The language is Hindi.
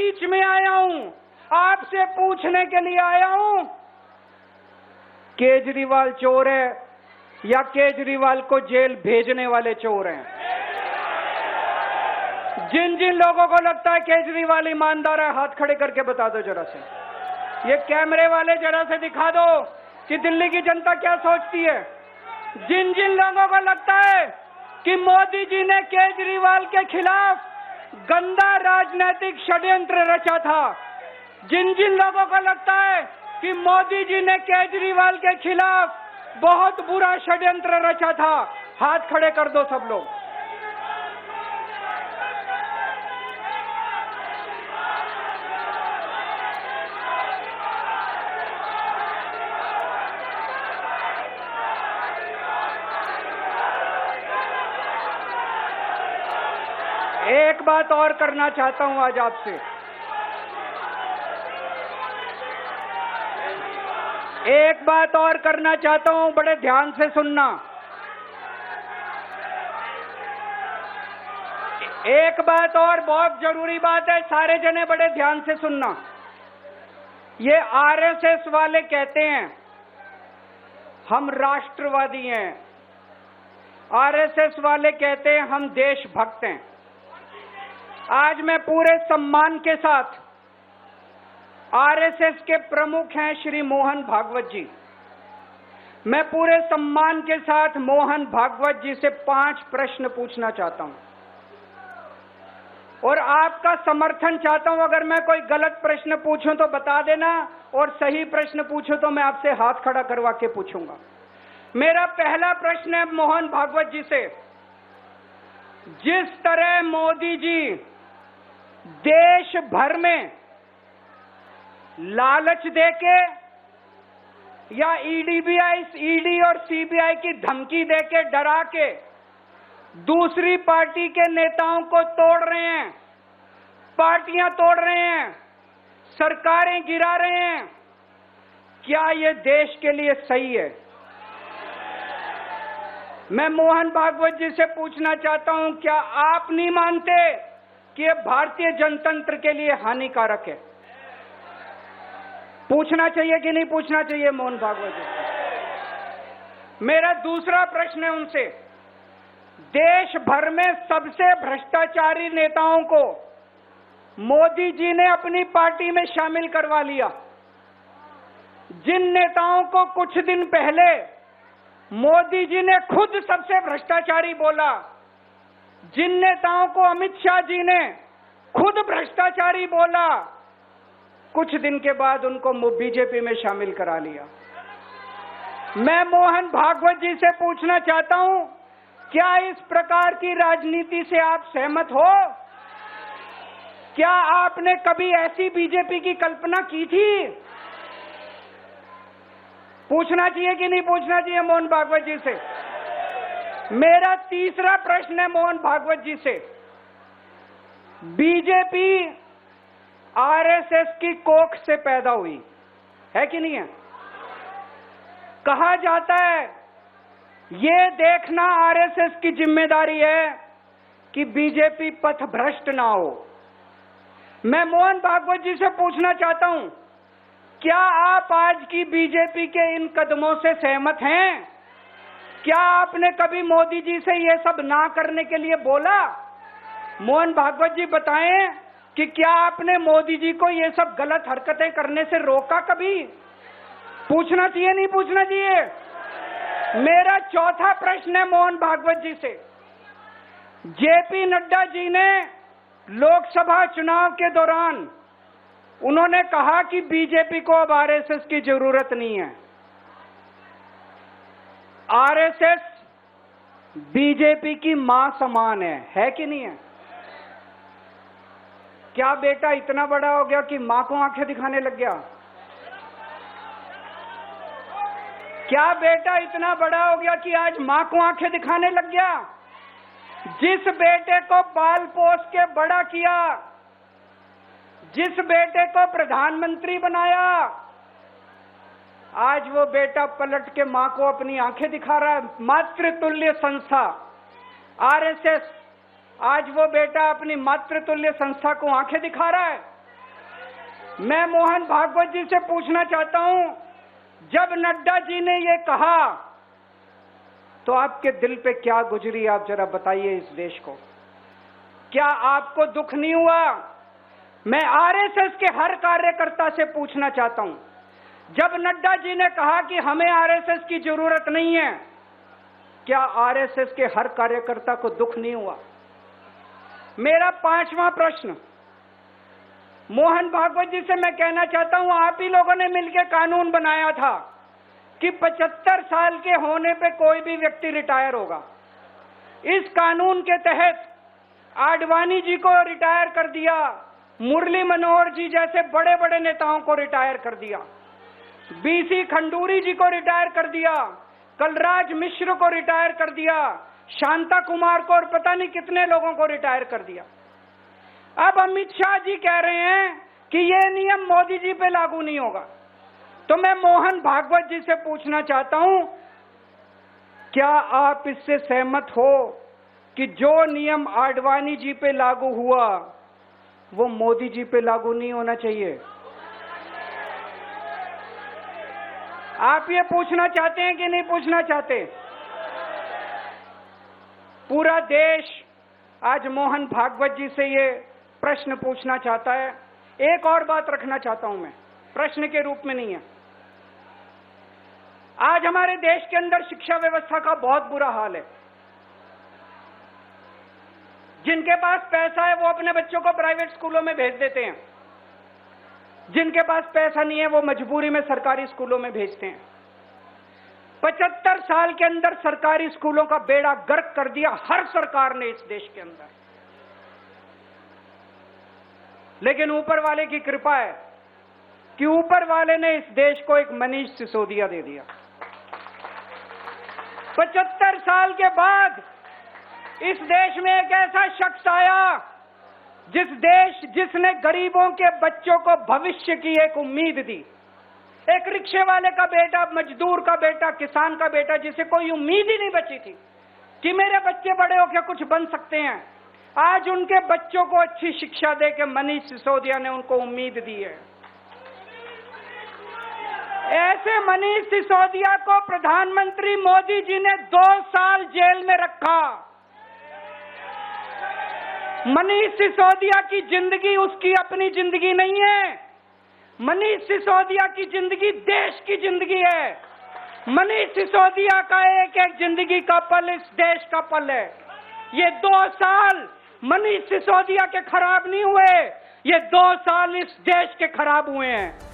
बीच में आया हूं, आपसे पूछने के लिए आया हूं, केजरीवाल चोर है या केजरीवाल को जेल भेजने वाले चोर हैं? जिन जिन लोगों को लगता है केजरीवाल ईमानदार है, हाथ खड़े करके बता दो जरा से। ये कैमरे वाले जरा से दिखा दो कि दिल्ली की जनता क्या सोचती है। जिन जिन लोगों को लगता है कि मोदी जी ने केजरीवाल के खिलाफ गंदा राजनीतिक षड्यंत्र रचा था, जिन जिन लोगों को लगता है कि मोदी जी ने केजरीवाल के खिलाफ बहुत बुरा षड्यंत्र रचा था, हाथ खड़े कर दो सब लोग। एक बात और करना चाहता हूं आज आपसे। एक बात और करना चाहता हूं, बड़े ध्यान से सुनना। एक बात और बहुत जरूरी बात है, सारे जने बड़े ध्यान से सुनना। ये आरएसएस वाले कहते हैं हम राष्ट्रवादी हैं, आरएसएस वाले कहते हैं हम देशभक्त हैं। आज मैं पूरे सम्मान के साथ, आरएसएस के प्रमुख हैं श्री मोहन भागवत जी, मैं पूरे सम्मान के साथ मोहन भागवत जी से 5 प्रश्न पूछना चाहता हूं और आपका समर्थन चाहता हूं। अगर मैं कोई गलत प्रश्न पूछूं तो बता देना, और सही प्रश्न पूछूं तो मैं आपसे हाथ खड़ा करवा के पूछूंगा। मेरा पहला प्रश्न है मोहन भागवत जी से। जिस तरह मोदी जी देश भर में लालच देके या ईडी और सीबीआई की धमकी देके, डरा के दूसरी पार्टी के नेताओं को तोड़ रहे हैं, पार्टियां तोड़ रहे हैं, सरकारें गिरा रहे हैं, क्या ये देश के लिए सही है? मैं मोहन भागवत जी से पूछना चाहता हूं, क्या आप नहीं मानते कि ये भारतीय जनतंत्र के लिए हानिकारक है? पूछना चाहिए कि नहीं पूछना चाहिए मोहन भागवत जी से? मेरा दूसरा प्रश्न है उनसे, देश भर में सबसे भ्रष्टाचारी नेताओं को मोदी जी ने अपनी पार्टी में शामिल करवा लिया। जिन नेताओं को कुछ दिन पहले मोदी जी ने खुद सबसे भ्रष्टाचारी बोला, जिन नेताओं को अमित शाह जी ने खुद भ्रष्टाचारी बोला, कुछ दिन के बाद उनको बीजेपी में शामिल करा लिया। मैं मोहन भागवत जी से पूछना चाहता हूं, क्या इस प्रकार की राजनीति से आप सहमत हो? क्या आपने कभी ऐसी बीजेपी की कल्पना की थी? पूछना चाहिए कि नहीं पूछना चाहिए मोहन भागवत जी से? मेरा तीसरा प्रश्न है मोहन भागवत जी से। बीजेपी आरएसएस की कोख से पैदा हुई है कि नहीं है? कहा जाता है ये देखना आरएसएस की जिम्मेदारी है कि बीजेपी पथभ्रष्ट ना हो। मैं मोहन भागवत जी से पूछना चाहता हूं, क्या आप आज की बीजेपी के इन कदमों से सहमत हैं? क्या आपने कभी मोदी जी से ये सब ना करने के लिए बोला? मोहन भागवत जी बताएं कि क्या आपने मोदी जी को ये सब गलत हरकतें करने से रोका कभी? पूछना चाहिए नहीं पूछना चाहिए? मेरा चौथा प्रश्न है मोहन भागवत जी से। जेपी नड्डा जी ने लोकसभा चुनाव के दौरान उन्होंने कहा कि बीजेपी को अब आरएसएस की जरूरत नहीं है। आरएसएस बीजेपी की मां समान है कि नहीं है? क्या बेटा इतना बड़ा हो गया कि मां को आंखें दिखाने लग गया? क्या बेटा इतना बड़ा हो गया कि आज मां को आंखें दिखाने लग गया? जिस बेटे को पाल पोस के बड़ा किया, जिस बेटे को प्रधानमंत्री बनाया, आज वो बेटा पलट के मां को अपनी आंखें दिखा रहा है। मातृतुल्य संस्था आरएसएस, आज वो बेटा अपनी मातृतुल्य संस्था को आंखें दिखा रहा है। मैं मोहन भागवत जी से पूछना चाहता हूं, जब नड्डा जी ने ये कहा तो आपके दिल पे क्या गुजरी, आप जरा बताइए इस देश को। क्या आपको दुख नहीं हुआ? मैं आरएसएस के हर कार्यकर्ता से पूछना चाहता हूं, जब नड्डा जी ने कहा कि हमें आरएसएस की जरूरत नहीं है, क्या आरएसएस के हर कार्यकर्ता को दुख नहीं हुआ? मेरा 5वां प्रश्न मोहन भागवत जी से मैं कहना चाहता हूं, आप ही लोगों ने मिलकर कानून बनाया था कि 75 साल के होने पे कोई भी व्यक्ति रिटायर होगा। इस कानून के तहत आडवाणी जी को रिटायर कर दिया, मुरली मनोहर जी जैसे बड़े बड़े नेताओं को रिटायर कर दिया, बीसी खंडूरी जी को रिटायर कर दिया, कलराज मिश्र को रिटायर कर दिया, शांता कुमार को और पता नहीं कितने लोगों को रिटायर कर दिया। अब अमित शाह जी कह रहे हैं कि यह नियम मोदी जी पे लागू नहीं होगा। तो मैं मोहन भागवत जी से पूछना चाहता हूं, क्या आप इससे सहमत हो कि जो नियम आडवाणी जी पे लागू हुआ वो मोदी जी पे लागू नहीं होना चाहिए? आप ये पूछना चाहते हैं कि नहीं पूछना चाहते? पूरा देश आज मोहन भागवत जी से ये प्रश्न पूछना चाहता है। एक और बात रखना चाहता हूं मैं, प्रश्न के रूप में नहीं है। आज हमारे देश के अंदर शिक्षा व्यवस्था का बहुत बुरा हाल है। जिनके पास पैसा है वो अपने बच्चों को प्राइवेट स्कूलों में भेज देते हैं, जिनके पास पैसा नहीं है वो मजबूरी में सरकारी स्कूलों में भेजते हैं। 75 साल के अंदर सरकारी स्कूलों का बेड़ा गर्क कर दिया हर सरकार ने इस देश के अंदर। लेकिन ऊपर वाले की कृपा है कि ऊपर वाले ने इस देश को एक मनीष सिसोदिया दे दिया। 75 साल के बाद इस देश में एक ऐसा शख्स आया जिसने गरीबों के बच्चों को भविष्य की एक उम्मीद दी। एक रिक्शे वाले का बेटा, मजदूर का बेटा, किसान का बेटा, जिसे कोई उम्मीद ही नहीं बची थी कि मेरे बच्चे बड़े होकर कुछ बन सकते हैं, आज उनके बच्चों को अच्छी शिक्षा देकर मनीष सिसोदिया ने उनको उम्मीद दी है। ऐसे मनीष सिसोदिया को प्रधानमंत्री मोदी जी ने 2 साल जेल में रखा। मनीष सिसोदिया की जिंदगी उसकी अपनी जिंदगी नहीं है। मनीष सिसोदिया की जिंदगी देश की जिंदगी है। मनीष सिसोदिया का एक एक जिंदगी का पल इस देश का पल है। ये 2 साल मनीष सिसोदिया के खराब नहीं हुए, ये 2 साल इस देश के खराब हुए हैं।